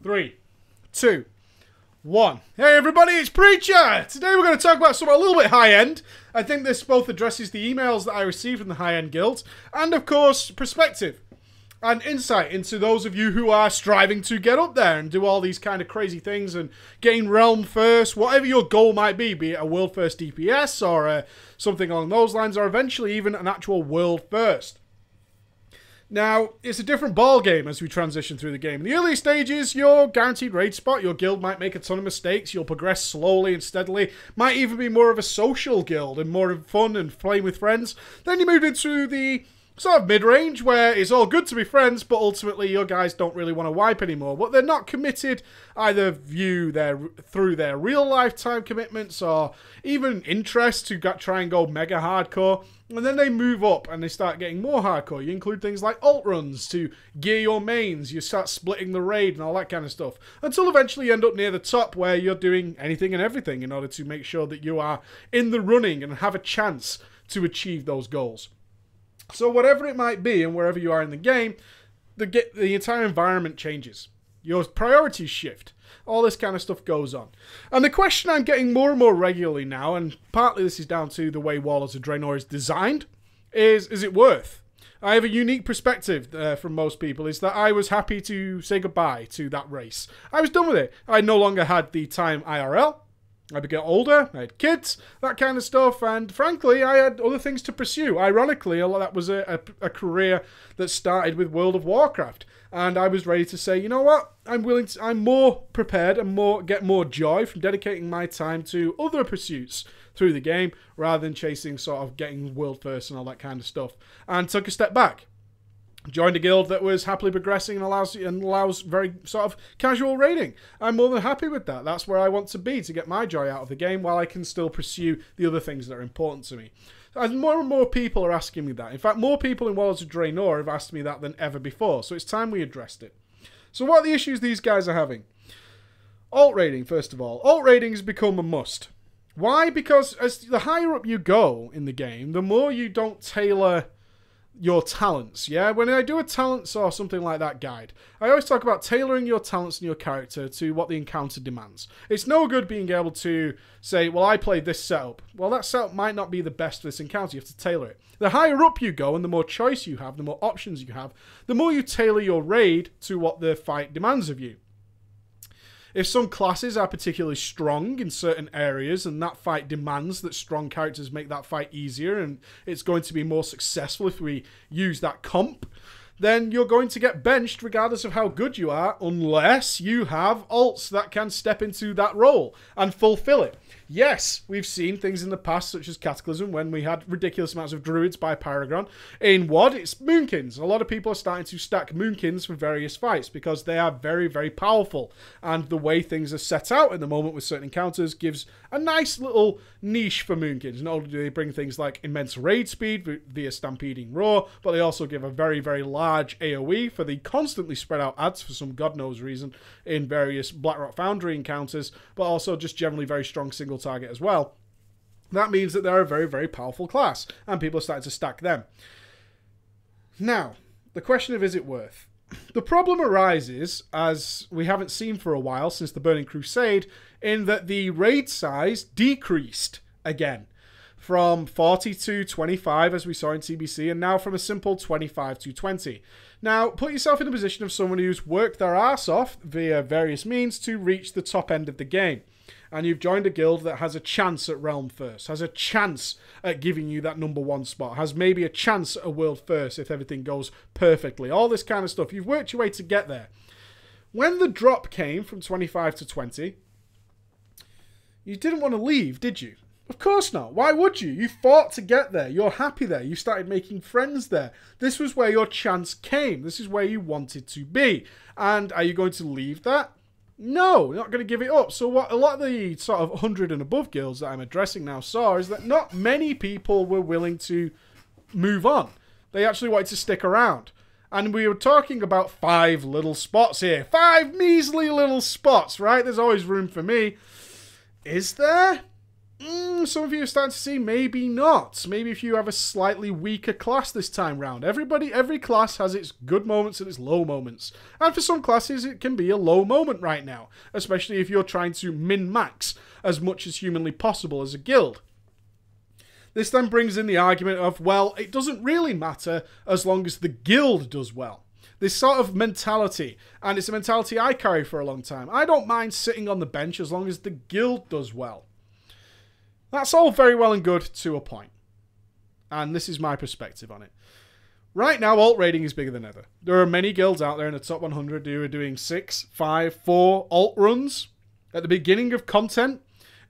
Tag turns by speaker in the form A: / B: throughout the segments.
A: 3, 2, 1. Hey everybody, it's Preacher! Today we're going to talk about something a little bit high-end. I think this both addresses the emails that I received from the high-end guilds, and of course, perspective and insight into those of you who are striving to get up there and do all these kind of crazy things and gain realm first, whatever your goal might be it a world first DPS or something along those lines, or eventually even an actual world first. Now, it's a different ball game as we transition through the game. In the early stages, you're guaranteed raid spot. Your guild might make a ton of mistakes. You'll progress slowly and steadily. Might even be more of a social guild and more fun and playing with friends. Then you move into the sort of mid-range where it's all good to be friends, but ultimately your guys don't really want to wipe anymore. But they're not committed either through their real lifetime commitments or even interest to try and go mega hardcore. And then they move up and they start getting more hardcore. You include things like alt runs to gear your mains. You start splitting the raid and all that kind of stuff. Until eventually you end up near the top where you're doing anything and everything in order to make sure that you are in the running and have a chance to achieve those goals. So whatever it might be and wherever you are in the game, the entire environment changes. Your priorities shift. All this kind of stuff goes on. And the question I'm getting more and more regularly now, and partly this is down to the way Warlords of Draenor is designed, is it worth? I have a unique perspective from most people, is that I was happy to say goodbye to that race. I was done with it. I no longer had the time IRL. I became older, I had kids, that kind of stuff, and frankly, I had other things to pursue. Ironically, that was a career that started with World of Warcraft, and I was ready to say, you know what, I'm more prepared and get more joy from dedicating my time to other pursuits through the game, rather than chasing sort of getting world first and all that kind of stuff, and took a step back. Joined a guild that was happily progressing and allows very sort of casual raiding. I'm more than happy with that. That's where I want to be, to get my joy out of the game while I can still pursue the other things that are important to me. And more people are asking me that. In fact, more people in Warlords of Draenor have asked me that than ever before, so it's time we addressed it. So what are the issues these guys are having? Alt raiding, first of all. Alt raiding has become a must. Why? Because as the higher up you go in the game, the more you don't tailor your talents, yeah? When I do a talents or something like that guide, I always talk about tailoring your talents and your character to what the encounter demands. It's no good being able to say, well, I played this setup. Well, that setup might not be the best for this encounter. You have to tailor it. The higher up you go and the more choice you have, the more options you have, the more you tailor your raid to what the fight demands of you. If some classes are particularly strong in certain areas and that fight demands that strong characters make that fight easier and it's going to be more successful if we use that comp, then you're going to get benched regardless of how good you are unless you have alts that can step into that role and fulfill it. Yes, we've seen things in the past such as Cataclysm when we had ridiculous amounts of druids by Paragon. In WoD, it's Moonkins. A lot of people are starting to stack Moonkins for various fights because they are very, very powerful. And the way things are set out at the moment with certain encounters gives a nice little niche for Moonkins. Not only do they bring things like immense raid speed via Stampeding Roar, but they also give a very, very large AoE for the constantly spread out adds for some god knows reason in various Blackrock Foundry encounters, but also just generally very strong single target as well. That means that they're a very, very powerful class, and people are starting to stack them. Now, the question of is it worth? The problem arises, as we haven't seen for a while since the Burning Crusade, in that the raid size decreased again. From 40 to 25, as we saw in TBC, and now from a simple 25 to 20. Now, put yourself in the position of someone who's worked their arse off via various means to reach the top end of the game. And you've joined a guild that has a chance at Realm First, has a chance at giving you that #1 spot, has maybe a chance at a World First if everything goes perfectly. All this kind of stuff. You've worked your way to get there. When the drop came from 25 to 20, you didn't want to leave, did you? Of course not. Why would you? You fought to get there. You're happy there. You started making friends there. This was where your chance came. This is where you wanted to be. And are you going to leave that? No, you're not going to give it up. So what a lot of the sort of 100 and above guilds that I'm addressing now saw is that not many people were willing to move on. They actually wanted to stick around. And we were talking about 5 little spots here. 5 measly little spots, right? There's always room for me. Is there? Some of you are starting to see maybe not. Maybe if you have a slightly weaker class this time round. Every class has its good moments and its low moments. And for some classes, it can be a low moment right now. Especially if you're trying to min-max as much as humanly possible as a guild. This then brings in the argument of, well, it doesn't really matter as long as the guild does well. This sort of mentality, and it's a mentality I carry for a long time. I don't mind sitting on the bench as long as the guild does well. That's all very well and good to a point. And this is my perspective on it. Right now, alt raiding is bigger than ever. There are many guilds out there in the top 100 who are doing 6, 5, 4 alt runs at the beginning of content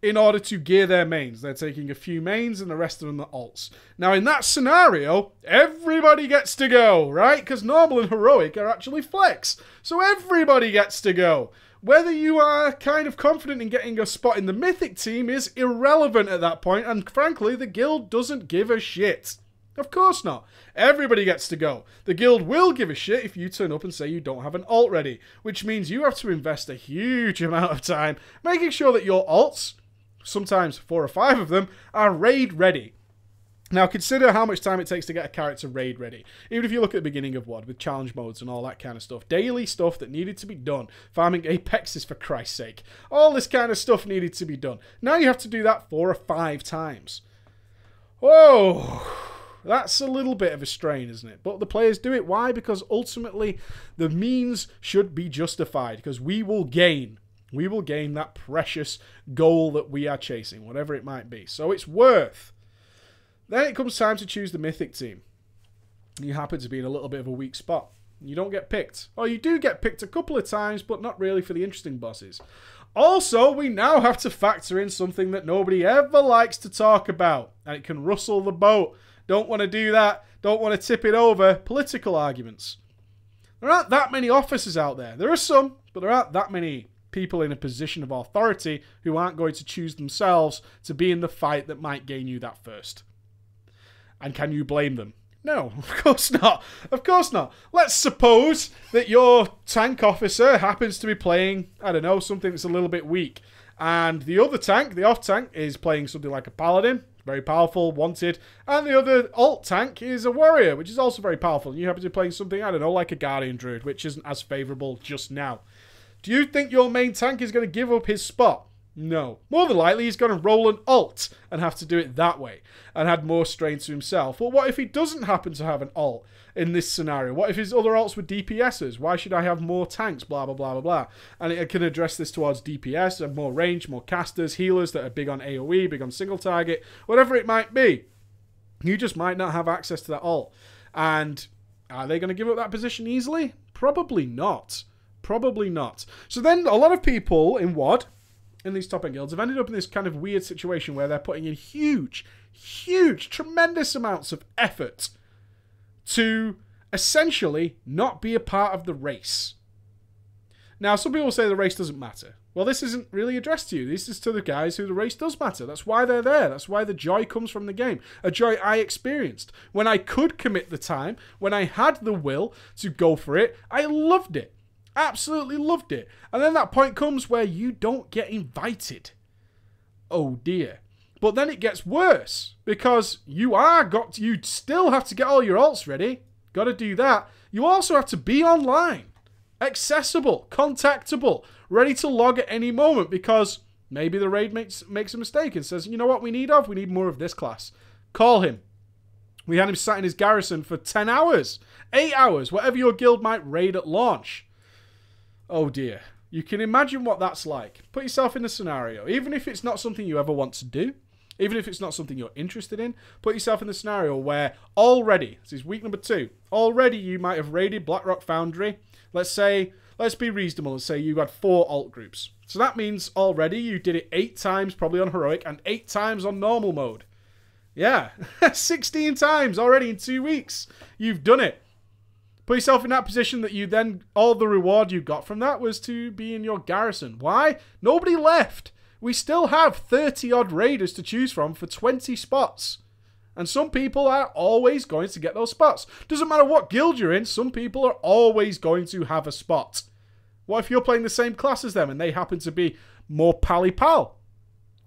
A: in order to gear their mains. They're taking a few mains and the rest of them are alts. Now, in that scenario, everybody gets to go, right? Because normal and heroic are actually flex. So everybody gets to go. Whether you are kind of confident in getting a spot in the Mythic team is irrelevant at that point, and frankly, the guild doesn't give a shit. Of course not. Everybody gets to go. The guild will give a shit if you turn up and say you don't have an alt ready, which means you have to invest a huge amount of time making sure that your alts, sometimes 4 or 5 of them, are raid ready. Now consider how much time it takes to get a character raid ready. Even if you look at the beginning of WoD with challenge modes and all that kind of stuff. Daily stuff that needed to be done. Farming apexes for Christ's sake. All this kind of stuff needed to be done. Now you have to do that 4 or 5 times. Whoa! That's a little bit of a strain, isn't it? But the players do it. Why? Because ultimately the means should be justified. Because we will gain. We will gain that precious goal that we are chasing. Whatever it might be. So it's worth. Then it comes time to choose the Mythic team. You happen to be in a little bit of a weak spot. You don't get picked. Or you do get picked a couple of times, but not really for the interesting bosses. Also, we now have to factor in something that nobody ever likes to talk about. And it can rustle the boat. Don't want to do that. Don't want to tip it over. Political arguments. There aren't that many officers out there. There are some, but there aren't that many people in a position of authority who aren't going to choose themselves to be in the fight that might gain you that first. And can you blame them? No, of course not. Of course not. Let's suppose that your tank officer happens to be playing, I don't know, something that's a little bit weak. And the other tank, the off tank, is playing something like a paladin. Very powerful, wanted. And the other alt tank is a warrior, which is also very powerful. And you happen to be playing something, I don't know, like a guardian druid, which isn't as favourable just now. Do you think your main tank is going to give up his spot? No. More than likely, he's going to roll an alt and have to do it that way and add more strain to himself. Well, what if he doesn't happen to have an alt in this scenario? What if his other alts were DPSs? Why should I have more tanks? Blah, blah, blah, blah, blah. And it can address this towards DPS and more range, more casters, healers that are big on AoE, big on single target, whatever it might be. You just might not have access to that alt. And are they going to give up that position easily? Probably not. Probably not. So then a lot of people in WoD, in these top-end guilds, have ended up in this kind of weird situation where they're putting in huge, tremendous amounts of effort to essentially not be a part of the race. Now, some people say the race doesn't matter. Well, this isn't really addressed to you. This is to the guys who the race does matter. That's why they're there. That's why the joy comes from the game. A joy I experienced. When I could commit the time, when I had the will to go for it, I loved it. Absolutely loved it. And then that point comes where you don't get invited. Oh dear. But then it gets worse. Because you still have to get all your alts ready. Got to do that. You also have to be online. Accessible. Contactable. Ready to log at any moment. Because maybe the raid makes a mistake and says, you know what we need of? We need more of this class. Call him. We had him sat in his garrison for 10 hours. 8 hours. Whatever your guild might raid at launch. Oh dear. You can imagine what that's like. Put yourself in the scenario. Even if it's not something you ever want to do, even if it's not something you're interested in, put yourself in the scenario where already, this is week number 2, already you might have raided Blackrock Foundry. Let's be reasonable and say you had 4 alt groups. So that means already you did it 8 times probably on heroic and 8 times on normal mode. Yeah, 16 times already in 2 weeks. You've done it. Put yourself in that position that you then, all the reward you got from that was to be in your garrison. Why? Nobody left. We still have 30 odd raiders to choose from for 20 spots. And some people are always going to get those spots. Doesn't matter what guild you're in, some people are always going to have a spot. What if you're playing the same class as them and they happen to be more pally-pal?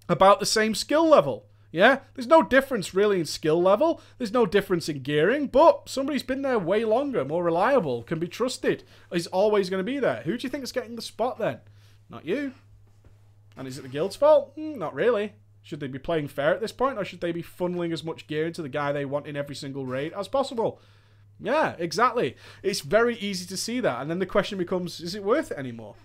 A: about the same skill level. Yeah, there's no difference really in skill level. There's no difference in gearing, but somebody's been there way longer, more reliable, can be trusted, is always going to be there. Who do you think is getting the spot then? Not you. And is it the guild's fault? Not really. Should they be playing fair at this point, or should they be funneling as much gear into the guy they want in every single raid as possible? Yeah, exactly. It's very easy to see that. And then the question becomes, is it worth it anymore?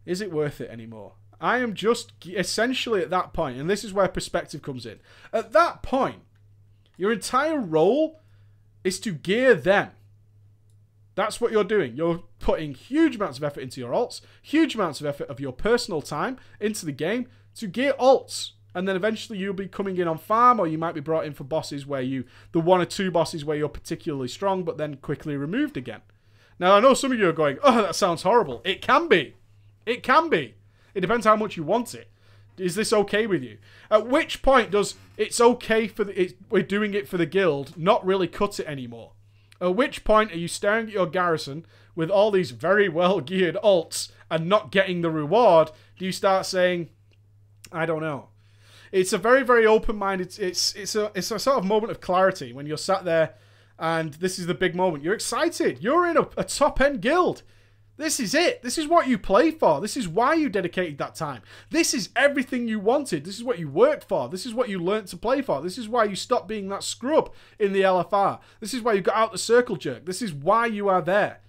A: Is it worth it anymore? I am just essentially at that point, and this is where perspective comes in. At that point, your entire role is to gear them. That's what you're doing. You're putting huge amounts of effort into your alts, huge amounts of effort of your personal time into the game to gear alts. And then eventually you'll be coming in on farm, or you might be brought in for bosses where the 1 or 2 bosses where you're particularly strong, but then quickly removed again. Now, I know some of you are going, oh, that sounds horrible. It can be. It can be. It depends how much you want it. Is this okay with you? At which point does it's okay for we're doing it for the guild not really cut it anymore? At which point are you staring at your garrison with all these very well geared alts and not getting the reward? Do you start saying, I don't know? It's a very, very open-minded. It's a sort of moment of clarity when you're sat there, and this is the big moment. You're excited. You're in a top-end guild. This is it. This is what you play for. This is why you dedicated that time. This is everything you wanted. This is what you worked for. This is what you learned to play for. This is why you stopped being that scrub in the LFR. This is why you got out the circle jerk. This is why you are there.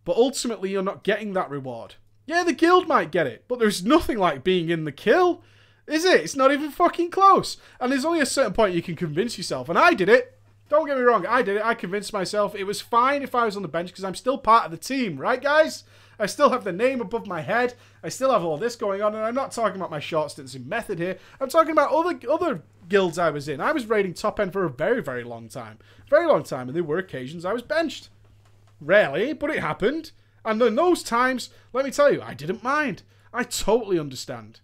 A: But ultimately, you're not getting that reward. Yeah, the guild might get it, but there's nothing like being in the kill, is it? It's not even fucking close. And there's only a certain point you can convince yourself. And I did it. Don't get me wrong, I did it. I convinced myself it was fine if I was on the bench because I'm still part of the team, right, guys? I still have the name above my head. I still have all this going on, and I'm not talking about my short stints in Method here. I'm talking about other guilds I was in. I was raiding top end for a very, very long time. Very long time, and there were occasions I was benched. Rarely, but it happened. And in those times, let me tell you, I didn't mind. I totally understand.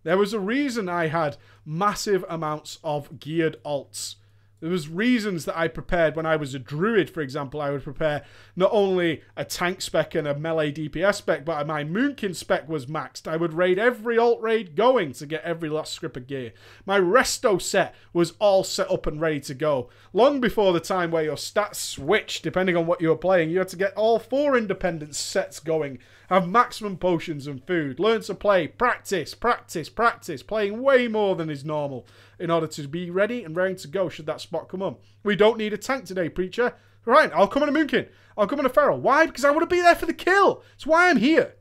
A: There was a reason I had massive amounts of geared alts. There was reasons that I prepared when I was a druid, for example. I would prepare not only a tank spec and a melee DPS spec, but my Moonkin spec was maxed. I would raid every alt raid going to get every last scrip of gear. My resto set was all set up and ready to go. Long before the time where your stats switched, depending on what you were playing, you had to get all 4 independent sets going. Have maximum potions and food. Learn to play. Practice, practice, practice. Playing way more than is normal in order to be ready and ready to go should that spot come on. We don't need a tank today, Preacher. Right, I'll come on a Moonkin. I'll come on a Feral. Why? Because I want to be there for the kill. It's why I'm here.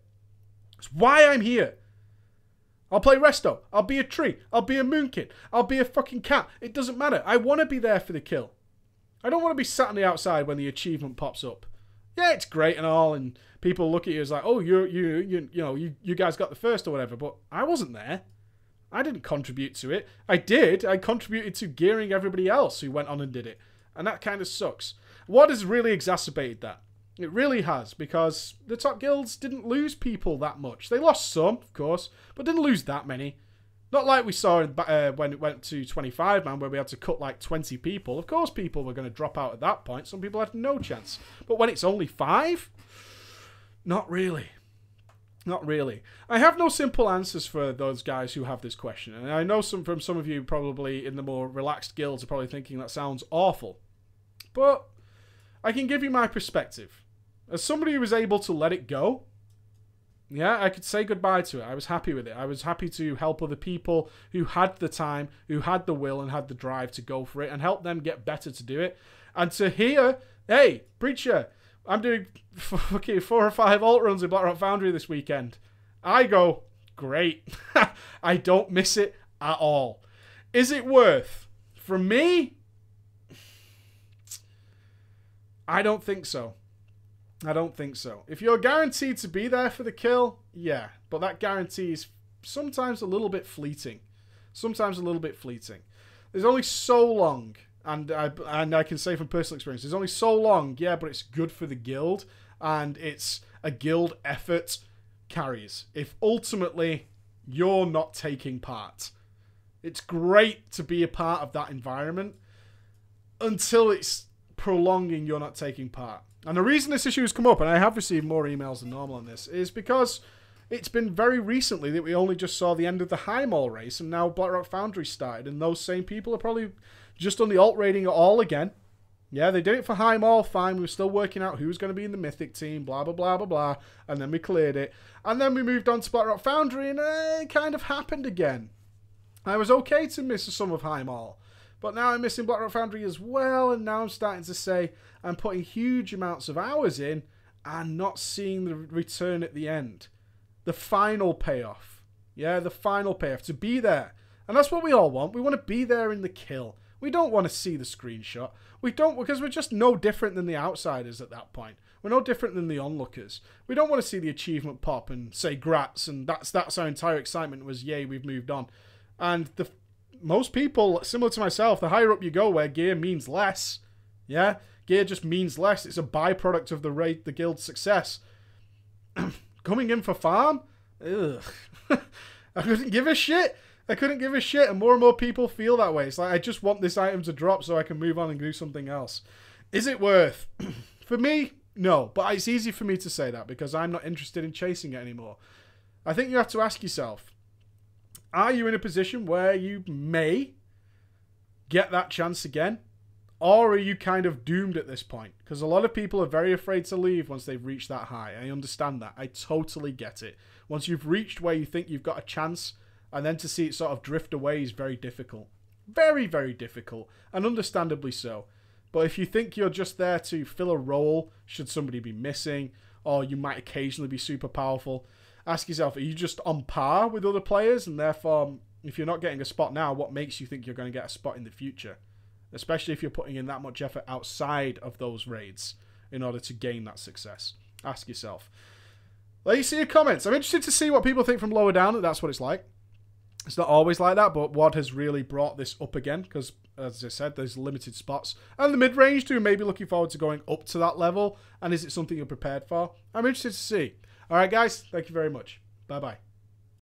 A: It's why I'm here. I'll play Resto. I'll be a tree. I'll be a Moonkin. I'll be a fucking cat. It doesn't matter. I want to be there for the kill. I don't want to be sat on the outside when the achievement pops up. Yeah, it's great and all, and people look at you as like, oh, you guys got the first or whatever, but I wasn't there. I didn't contribute to it. I did. I contributed to gearing everybody else who went on and did it. And that kind of sucks. What has really exacerbated that? It really has, because the top guilds didn't lose people that much. They lost some, of course, but didn't lose that many. Not like we saw when it went to 25-man, where we had to cut like 20 people. Of course people were going to drop out at that point. Some people had no chance. But when it's only 5? Not really. Not really. I have no simple answers for those guys who have this question. And I know some of you probably in the more relaxed guilds are probably thinking that sounds awful. But I can give you my perspective. As somebody who was able to let it go, yeah, I could say goodbye to it. I was happy with it. I was happy to help other people who had the time, who had the will and had the drive to go for it and help them get better to do it. And to hear, hey, Preacher, I'm doing fucking 4 or 5 alt runs in Blackrock Foundry this weekend. I go, great. I don't miss it at all. Is it worth? For me, I don't think so. I don't think so. If you're guaranteed to be there for the kill, yeah. But that guarantee is sometimes a little bit fleeting. Sometimes a little bit fleeting. There's only so long, and I can say from personal experience, there's only so long, yeah, but it's good for the guild, and it's a guild effort carries. If ultimately you're not taking part. It's great to be a part of that environment until it's prolonging you're not taking part. And the reason this issue has come up, and I have received more emails than normal on this, is because it's been very recently that we only just saw the end of the High Mall race, and now BlackRock Foundry started, and those same people are probably just on the alt rating it all again. Yeah, they did it for High Mall, fine. We were still working out who's going to be in the Mythic team, blah, blah, blah, blah, blah. And then we cleared it. And then we moved on to BlackRock Foundry, and it kind of happened again. I was okay to miss some of High Mall. But now I'm missing BlackRock Foundry as well, and now I'm starting to say I'm putting huge amounts of hours in and not seeing the return at the end. The final payoff. Yeah, the final payoff. To be there. And that's what we all want. We want to be there in the kill. We don't want to see the screenshot. We don't, because we're just no different than the outsiders at that point. We're no different than the onlookers. We don't want to see the achievement pop and say grats, and that's our entire excitement was, yay, we've moved on. And most people, similar to myself, the higher up you go where gear means less, yeah? Gear just means less. It's a byproduct of the guild's success. Coming in for farm? Ugh. I couldn't give a shit. I couldn't give a shit, and more people feel that way. It's like, I just want this item to drop so I can move on and do something else. Is it worth? For me, no. But it's easy for me to say that because I'm not interested in chasing it anymore. I think you have to ask yourself, are you in a position where you may get that chance again? Or are you kind of doomed at this point? Because a lot of people are very afraid to leave once they've reached that high. I understand that. I totally get it. Once you've reached where you think you've got a chance, and then to see it sort of drift away is very difficult. Very, very difficult. And understandably so. But if you think you're just there to fill a role, should somebody be missing, or you might occasionally be super powerful, ask yourself, are you just on par with other players? And therefore, if you're not getting a spot now, what makes you think you're going to get a spot in the future? Especially if you're putting in that much effort outside of those raids in order to gain that success. Ask yourself. Let me see your comments. I'm interested to see what people think from lower down, that's what it's like. It's not always like that, but WOD has really brought this up again because, as I said, there's limited spots. And the mid-range too, maybe looking forward to going up to that level. And is it something you're prepared for? I'm interested to see. All right, guys, thank you very much. Bye-bye.